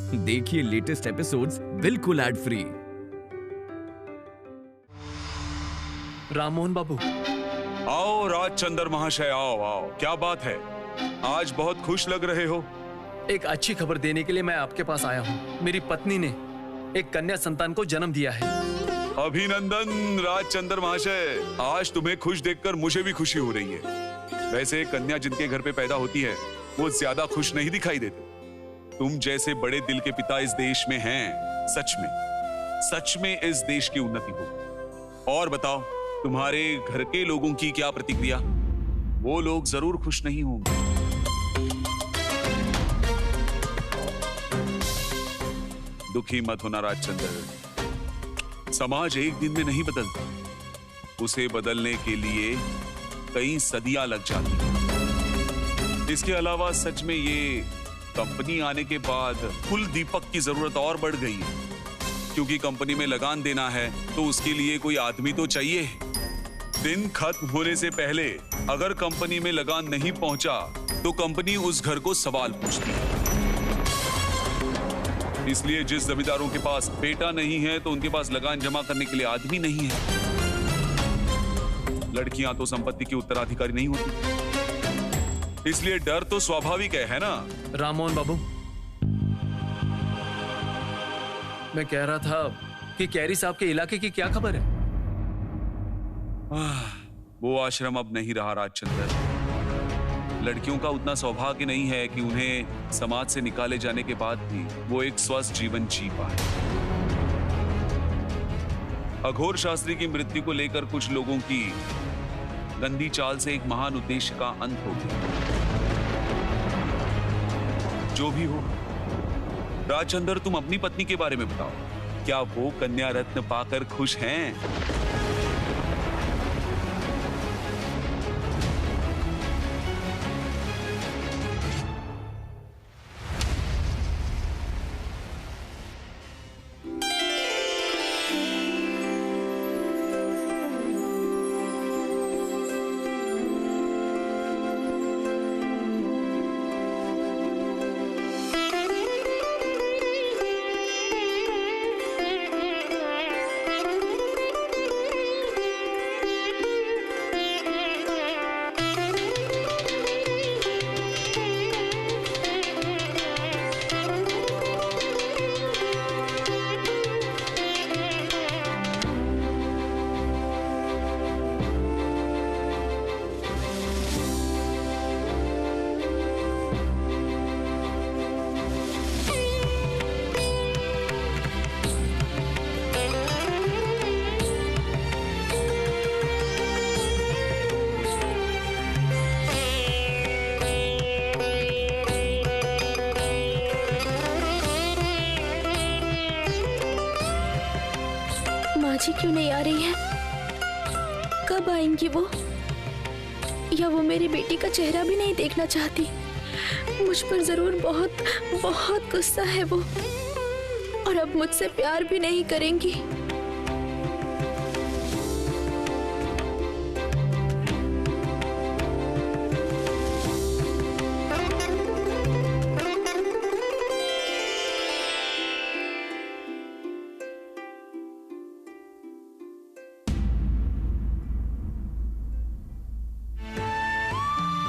देखिए latest episodes बिल्कुल ad free. Rammohan बाबू, आओ राजचंद्र महाशय, आओ आओ। क्या बात है, आज बहुत खुश लग रहे हो। एक अच्छी खबर देने के लिए मैं आपके पास आया हूँ। मेरी पत्नी ने एक कन्या संतान को जन्म दिया है। अभिनंदन राजचंद्र महाशय, आज तुम्हें खुश देखकर मुझे भी खुशी हो रही है। वैसे कन्या जिनके घर पे पैदा होती है वो ज्यादा खुश नहीं दिखाई देते। तुम जैसे बड़े दिल के पिता इस देश में हैं, सच में इस देश की उन्नति हो। और बताओ, तुम्हारे घर के लोगों की क्या प्रतिक्रिया? वो लोग जरूर खुश नहीं होंगे। दुखी मत होना राजचंद्र, समाज एक दिन में नहीं बदलता, उसे बदलने के लिए कई सदियां लग जाती हैं। इसके अलावा सच में ये कंपनी आने के बाद कुल दीपक की जरूरत और बढ़ गई है, क्योंकि कंपनी में लगान देना है तो उसके लिए कोई आदमी तो चाहिए। दिन खत्म होने से पहले अगर कंपनी में लगान नहीं पहुंचा तो कंपनी उस घर को सवाल पूछती है। इसलिए जिस जमींदारों के पास बेटा नहीं है तो उनके पास लगान जमा करने के लिए आदमी नहीं है। लड़कियां तो संपत्ति की उत्तराधिकारी नहीं होती, इसलिए डर तो स्वाभाविक है ना। राममोहन बाबू, मैं कह रहा था कि कैरी साहब के इलाके की क्या खबर है? वो आश्रम अब नहीं रहा राजचंद्र। लड़कियों का उतना सौभाग्य नहीं है कि उन्हें समाज से निकाले जाने के बाद भी वो एक स्वस्थ जीवन जी पाए। अघोर शास्त्री की मृत्यु को लेकर कुछ लोगों की गंदी चाल से एक महान उद्देश्य का अंत हो गया। जो भी हो, राजचंद्र, तुम अपनी पत्नी के बारे में बताओ, क्या वो कन्या रत्न पाकर खुश हैं? जी क्यों नहीं आ रही है? कब आएंगी वो? या वो मेरी बेटी का चेहरा भी नहीं देखना चाहती? मुझ पर जरूर बहुत बहुत गुस्सा है वो, और अब मुझसे प्यार भी नहीं करेंगी।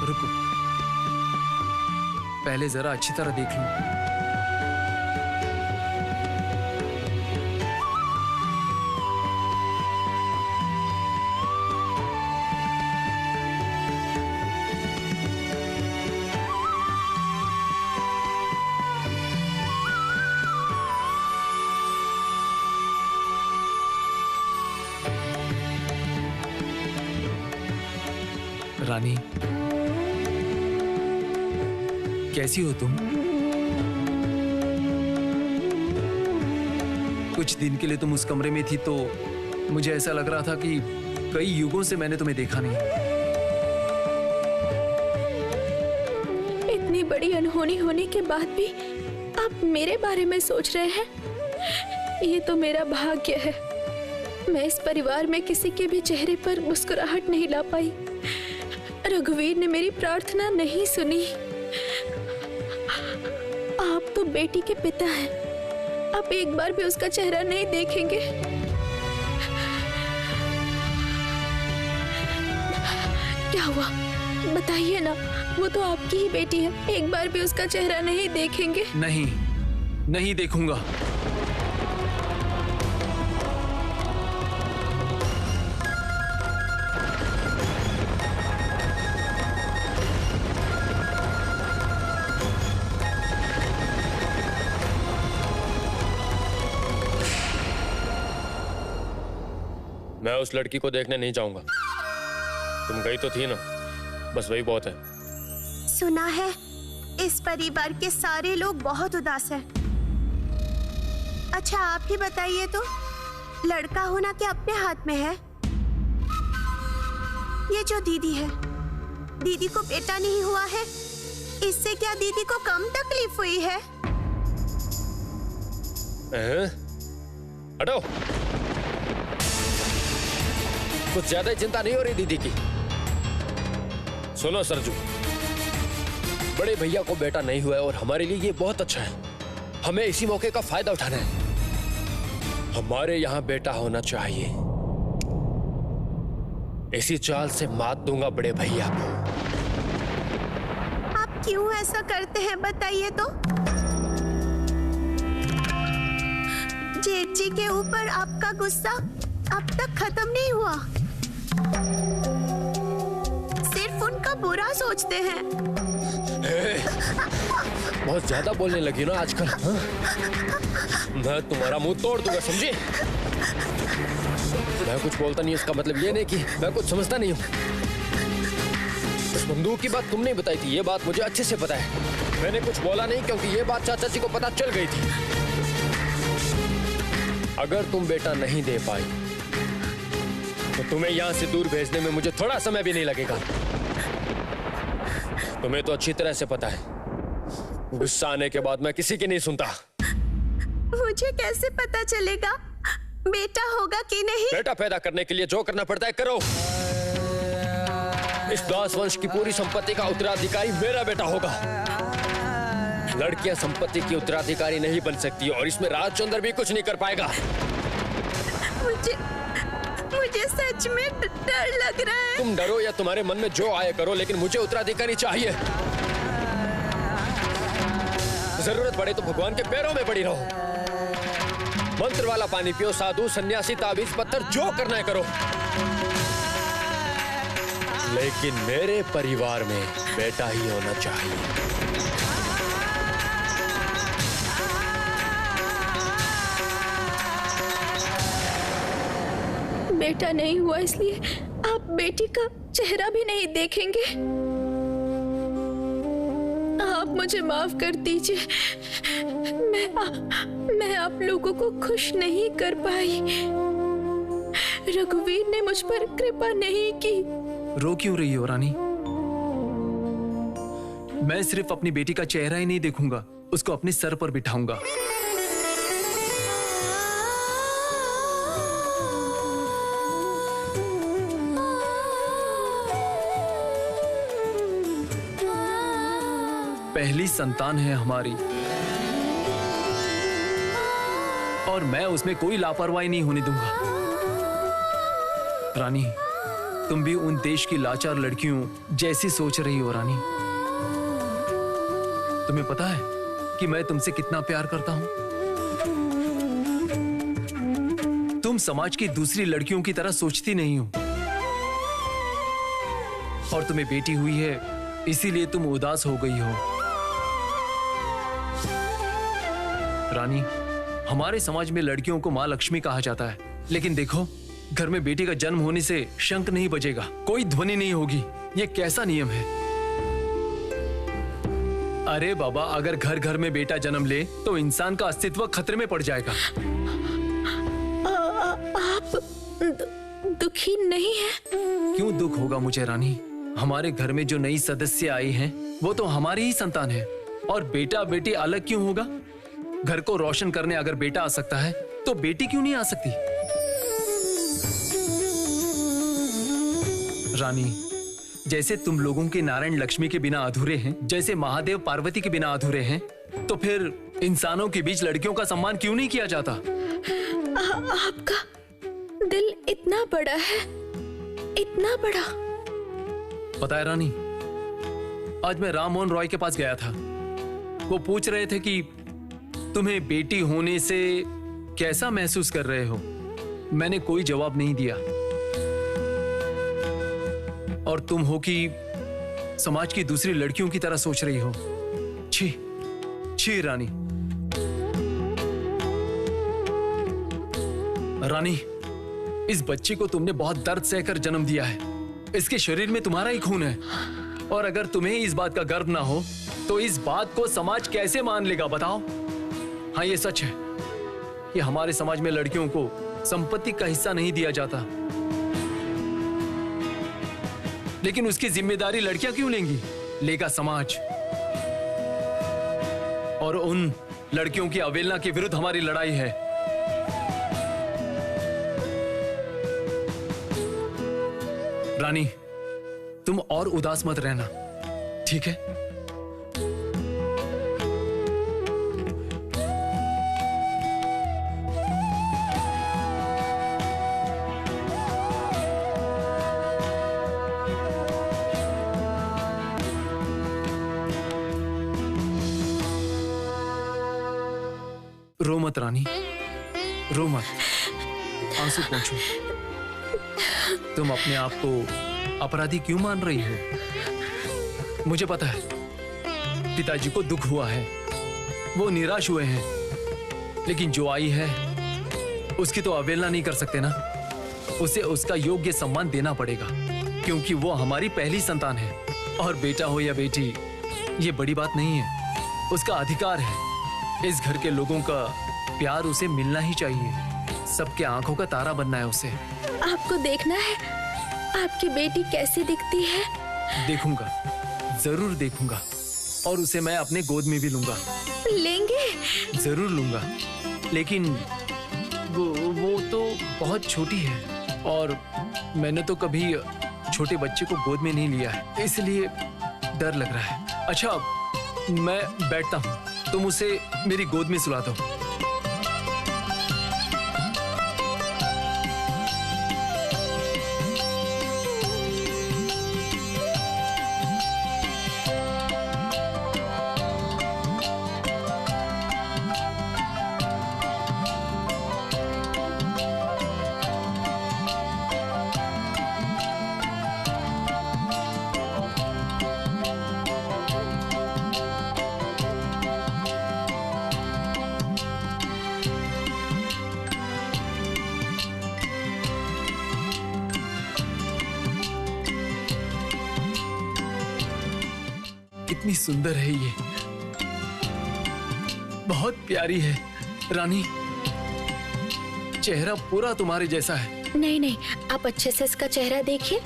रुको, पहले जरा अच्छी तरह देख लूं। रानी, कैसी हो तुम? कुछ दिन के लिए तुम उस कमरे में थी तो मुझे ऐसा लग रहा था कि कई युगों से मैंने तुम्हें देखा नहीं। इतनी बड़ी अनहोनी होने के बाद भी आप मेरे बारे में सोच रहे हैं? ये तो मेरा भाग्य है। मैं इस परिवार में किसी के भी चेहरे पर मुस्कुराहट नहीं ला पाई। रघुवीर ने मेरी प्रार्थना नहीं सुनी। आप तो बेटी के पिता हैं। आप एक बार भी उसका चेहरा नहीं देखेंगे? क्या हुआ, बताइए ना। वो तो आपकी ही बेटी है, एक बार भी उसका चेहरा नहीं देखेंगे? नहीं, नहीं देखूंगा। मैं उस लड़की को देखने नहीं जाऊंगा। तुम गई तो थी ना, बस वही बहुत है। सुना है इस परिवार के सारे लोग बहुत उदास हैं। अच्छा आप ही बताइए तो, लड़का होना क्या अपने हाथ में है? ये जो दीदी है, दीदी को बेटा नहीं हुआ है, इससे क्या दीदी को कम तकलीफ हुई है? हटो, कुछ ज्यादा ही चिंता नहीं हो रही दीदी की? सुनो सरजू, बड़े भैया को बेटा नहीं हुआ है और हमारे लिए ये बहुत अच्छा है। हमें इसी मौके का फायदा उठाना है। हमारे यहाँ बेटा होना चाहिए। इसी चाल से मात दूंगा बड़े भैया को। आप क्यों ऐसा करते हैं बताइए तो? जेठ जी के ऊपर आपका गुस्सा अब तक खत्म नहीं हुआ। सिर्फ उनका बुरा सोचते हैं। बहुत ज्यादा बोलने लगी ना आजकल। हाँ? मैं तुम्हारा मुंह तोड़ दूंगा, समझी? मैं कुछ बोलता नहीं, इसका मतलब ये नहीं कि मैं कुछ समझता नहीं हूँ। इस बंदूक की बात तुमने बताई थी, ये बात मुझे अच्छे से पता है। मैंने कुछ बोला नहीं क्योंकि ये बात चाचा जी को पता चल गई थी। अगर तुम बेटा नहीं दे पाई तो तुम्हें यहाँ से दूर भेजने में मुझे थोड़ा समय भी नहीं लगेगा। तुम्हें तो अच्छी तरह से पता है, गुस्सा आने के बाद मैं किसी की नहीं सुनता। मुझे कैसे पता चलेगा बेटा होगा कि नहीं? बेटा पैदा करने के लिए जो करना पड़ता है करो। इस दास वंश की पूरी संपत्ति का उत्तराधिकारी मेरा बेटा होगा। लड़कियां संपत्ति की उत्तराधिकारी नहीं बन सकती और इसमें राजचंद्र भी कुछ नहीं कर पाएगा। मुझे सच में डर लग रहा है। तुम डरो या तुम्हारे मन में जो आए करो, लेकिन मुझे उत्तराधिकारी चाहिए। जरूरत पड़े तो भगवान के पैरों में पड़ी रहो। मंत्र वाला पानी पियो, साधु सन्यासी ताबीज पत्थर जो करना है करो, लेकिन मेरे परिवार में बेटा ही होना चाहिए। बेटा नहीं हुआ इसलिए आप बेटी का चेहरा भी नहीं देखेंगे? आप मुझे माफ कर दीजिए। मैं आप लोगों को खुश नहीं कर पाई। रघुवीर ने मुझ पर कृपा नहीं की। रो क्यों रही हो रानी? मैं सिर्फ अपनी बेटी का चेहरा ही नहीं देखूंगा, उसको अपने सर पर बिठाऊंगा। पहली संतान है हमारी और मैं उसमें कोई लापरवाही नहीं होने दूंगा। रानी, तुम भी उन देश की लाचार लड़कियों जैसी सोच रही हो रानी। तुम्हें पता है कि मैं तुमसे कितना प्यार करता हूं? तुम समाज की दूसरी लड़कियों की तरह सोचती नहीं हो और तुम्हें बेटी हुई है इसीलिए तुम उदास हो गई हो। रानी, हमारे समाज में लड़कियों को मां लक्ष्मी कहा जाता है, लेकिन देखो, घर में बेटी का जन्म होने से शंख नहीं बजेगा, कोई ध्वनि नहीं होगी। ये कैसा नियम है? अरे बाबा, अगर घर घर में बेटा जन्म ले तो इंसान का अस्तित्व खतरे में पड़ जाएगा। आप दुखी नहीं है? क्यों दुख होगा मुझे रानी? हमारे घर में जो नई सदस्य आई हैं, वो तो हमारी ही संतान है और बेटा बेटी अलग क्यों होगा? घर को रोशन करने अगर बेटा आ सकता है तो बेटी क्यों नहीं आ सकती? रानी, जैसे तुम लोगों के नारायण लक्ष्मी के बिना अधूरे हैं, जैसे महादेव पार्वती के बिना अधूरे हैं, तो फिर इंसानों के बीच लड़कियों का सम्मान क्यों नहीं किया जाता? आपका दिल इतना बड़ा है, इतना बड़ा। पता है रानी, आज मैं राम मोहन रॉय के पास गया था। वो पूछ रहे थे कि तुम्हें बेटी होने से कैसा महसूस कर रहे हो। मैंने कोई जवाब नहीं दिया। और तुम हो कि समाज की दूसरी लड़कियों की तरह सोच रही हो। छी छी रानी। रानी, इस बच्ची को तुमने बहुत दर्द सहकर जन्म दिया है। इसके शरीर में तुम्हारा ही खून है। और अगर तुम्हें इस बात का गर्व ना हो तो इस बात को समाज कैसे मान लेगा बताओ? हाँ, ये सच है कि हमारे समाज में लड़कियों को संपत्ति का हिस्सा नहीं दिया जाता, लेकिन उसकी जिम्मेदारी लड़कियां क्यों लेंगी? लेगा समाज। और उन लड़कियों की अवहेलना के विरुद्ध हमारी लड़ाई है। रानी, तुम और उदास मत रहना, ठीक है? रो मत रानी, रो मत, आंसू पोंछो। तुम अपने आप को अपराधी क्यों मान रही हो? मुझे पता है पिताजी को दुख हुआ है, वो निराश हुए हैं, लेकिन जो आई है उसकी तो अवहेलना नहीं कर सकते ना। उसे उसका योग्य सम्मान देना पड़ेगा, क्योंकि वो हमारी पहली संतान है। और बेटा हो या बेटी, ये बड़ी बात नहीं है, उसका अधिकार है। इस घर के लोगों का प्यार उसे मिलना ही चाहिए। सबके आंखों का तारा बनना है उसे। आपको देखना है आपकी बेटी कैसी दिखती है? देखूंगा, जरूर देखूंगा। और उसे मैं अपने गोद में भी लूंगा। लेंगे? जरूर लूंगा, लेकिन वो तो बहुत छोटी है और मैंने तो कभी छोटे बच्चे को गोद में नहीं लिया है, इसलिए डर लग रहा है। अच्छा, मैं बैठता हूँ, तुम उसे मेरी गोद में सुला दो। कितनी सुंदर है ये, बहुत प्यारी है रानी। चेहरा पूरा तुम्हारे जैसा है। नहीं नहीं, आप अच्छे से इसका चेहरा देखिए।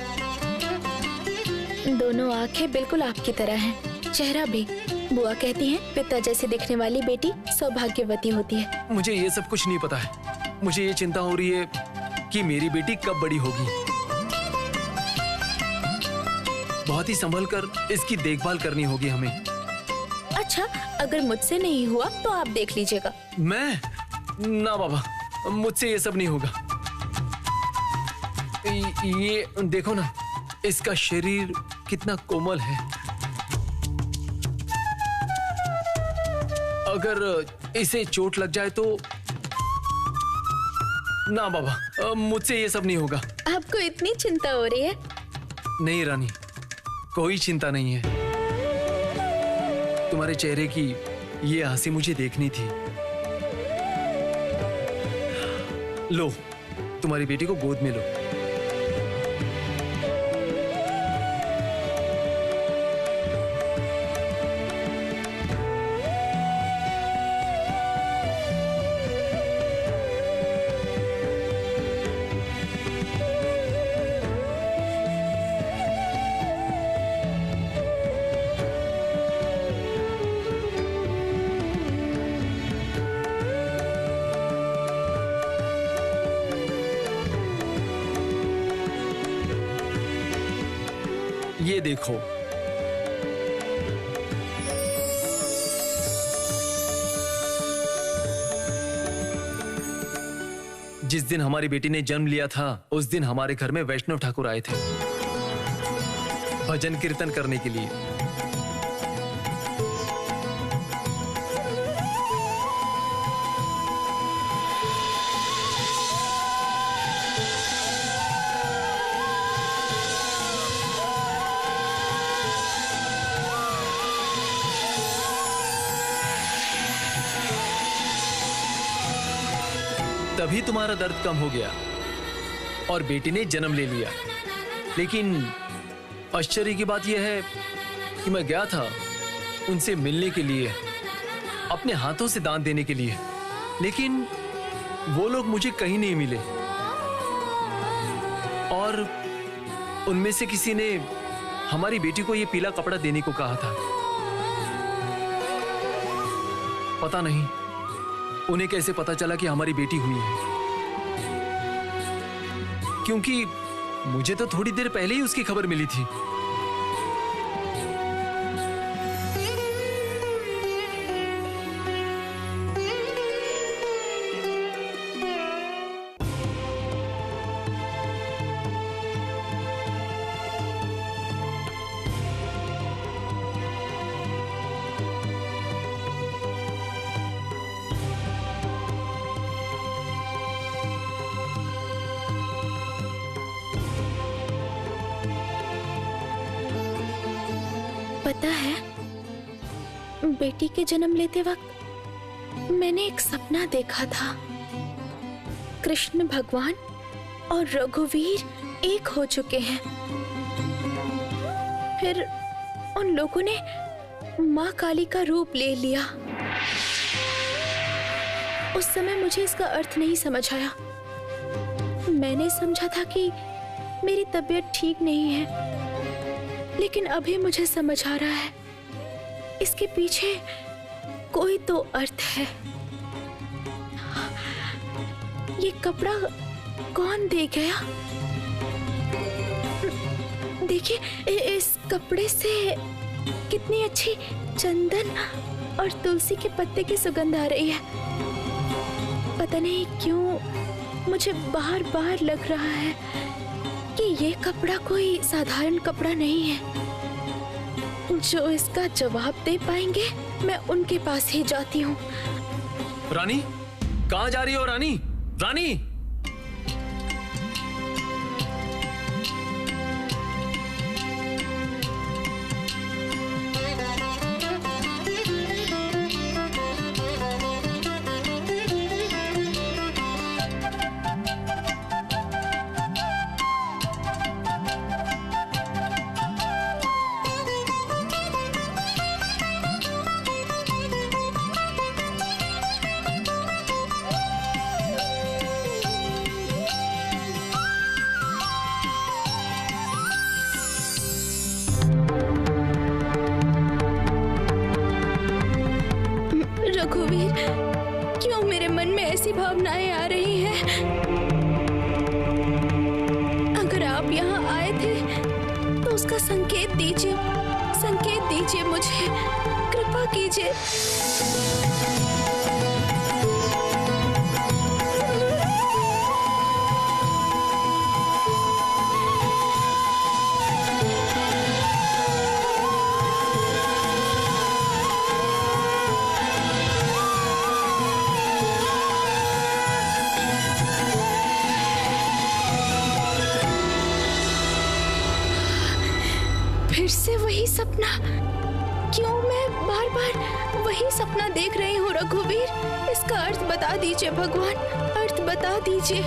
दोनों आंखें बिल्कुल आपकी तरह हैं, चेहरा भी। बुआ कहती हैं पिता जैसी दिखने वाली बेटी सौभाग्यवती होती है। मुझे ये सब कुछ नहीं पता है। मुझे ये चिंता हो रही है कि मेरी बेटी कब बड़ी होगी। बहुत ही संभल कर इसकी देखभाल करनी होगी हमें। अच्छा, अगर मुझसे नहीं हुआ तो आप देख लीजिएगा। मैं? ना बाबा, मुझसे ये सब नहीं होगा। ये देखो ना, इसका शरीर कितना कोमल है। अगर इसे चोट लग जाए तो? ना बाबा, मुझसे ये सब नहीं होगा। आपको इतनी चिंता हो रही है? नहीं रानी, कोई चिंता नहीं है। तुम्हारे चेहरे की ये हंसी मुझे देखनी थी। लो, तुम्हारी बेटी को गोद में लो। ये देखो, जिस दिन हमारी बेटी ने जन्म लिया था उस दिन हमारे घर में वैष्णव ठाकुर आए थे भजन कीर्तन करने के लिए। तभी तुम्हारा दर्द कम हो गया और बेटी ने जन्म ले लिया। लेकिन आश्चर्य की बात यह है कि मैं गया था उनसे मिलने के लिए, अपने हाथों से दान देने के लिए, लेकिन वो लोग मुझे कहीं नहीं मिले। और उनमें से किसी ने हमारी बेटी को यह पीला कपड़ा देने को कहा था। पता नहीं उन्हें कैसे पता चला कि हमारी बेटी हुई है, क्योंकि मुझे तो थोड़ी देर पहले ही उसकी खबर मिली थी। पता है, बेटी के जन्म लेते वक्त मैंने एक सपना देखा था। कृष्ण भगवान और रघुवीर एक हो चुके हैं। फिर उन लोगों ने माँ काली का रूप ले लिया। उस समय मुझे इसका अर्थ नहीं समझ आया। मैंने समझा था कि मेरी तबीयत ठीक नहीं है, लेकिन अभी मुझे समझ आ रहा है इसके पीछे कोई तो अर्थ है। ये कपड़ा कौन दे गया? देखिए, इस कपड़े से कितनी अच्छी चंदन और तुलसी के पत्ते की सुगंध आ रही है। पता नहीं क्यों मुझे बार बार लग रहा है कि ये कपड़ा कोई साधारण कपड़ा नहीं है। जो इसका जवाब दे पाएंगे, मैं उनके पास ही जाती हूँ। रानी, कहाँ जा रही हो रानी? रानी! रघुवीर, क्यों मेरे मन में ऐसी भावनाएं आ रही हैं? अगर आप यहाँ आए थे तो उसका संकेत दीजिए मुझे, कृपा कीजिए। फिर से वही सपना। क्यों मैं बार बार वही सपना देख रही हूँ रघुवीर? इसका अर्थ बता दीजिए भगवान, अर्थ बता दीजिए।